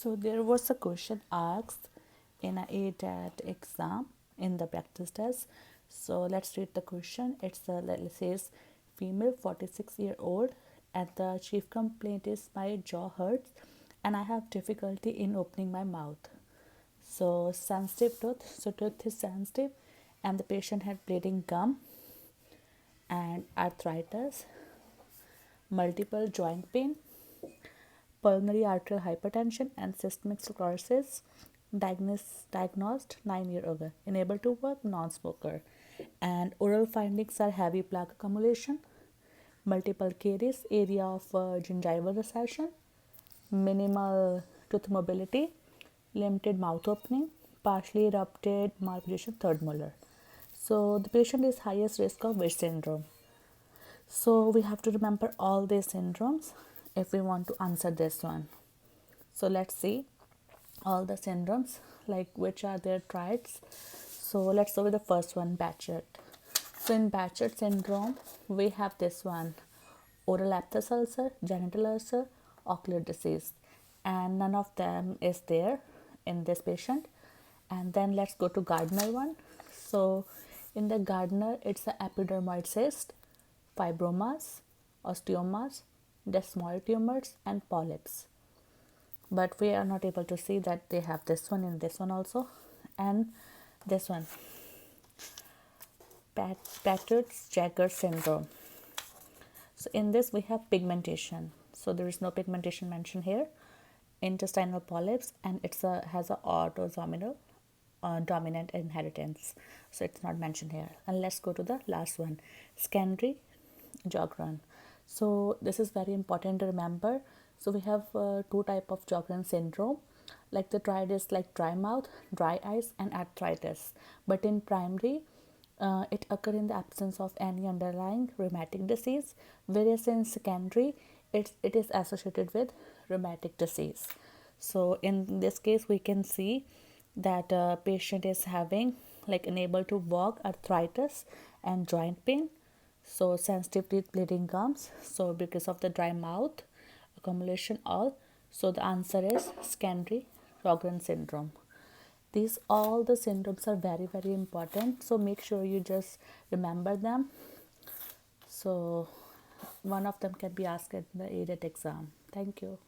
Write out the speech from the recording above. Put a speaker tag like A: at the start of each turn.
A: So there was a question asked in a ATAT exam in the practice test. So let's read the question. It says female 46-year-old and the chief complaint is my jaw hurts and I have difficulty in opening my mouth. So sensitive tooth. So tooth is sensitive and the patient had bleeding gum and arthritis, multiple joint pain, pulmonary arterial hypertension and systemic sclerosis, diagnosed 9 years ago, unable to work, non-smoker, and oral findings are heavy plaque accumulation, multiple caries, area of gingival recession, minimal tooth mobility, limited mouth opening, partially erupted malposition third molar. So the patient is highest risk of which syndrome? So we have to remember all these syndromes if we want to answer this one. So let's see all the syndromes, like which are their traits. So let's go with the first one, Batchert. So in Batchert syndrome, we have this one, oral aphthous ulcer, genital ulcer, ocular disease, and none of them is there in this patient. And then let's go to Gardner one. So in the Gardner, it's the epidermoid cyst, fibromas, osteomas, desmoid tumors, and polyps. But we are not able to see that they have this one in this one also, and this one, Patterson-Jaeger syndrome. So in this we have pigmentation. So there is no pigmentation mentioned here. Intestinal polyps, and has a autosomal dominant inheritance. So it's not mentioned here. And let's go to the last one, Sjogren. So this is very important to remember. So we have two type of Sjogren syndrome. Like the triad is like dry mouth, dry eyes, and arthritis. But in primary, it occur in the absence of any underlying rheumatic disease, whereas in secondary, it is associated with rheumatic disease. So in this case, we can see that a patient is having like unable to walk, arthritis, and joint pain. So sensitive teeth, bleeding gums. So because of the dry mouth, accumulation, all. So the answer is secondary Sjogren syndrome. These all the syndromes are very important, so make sure you just remember them. So one of them can be asked at the ADET exam. Thank you.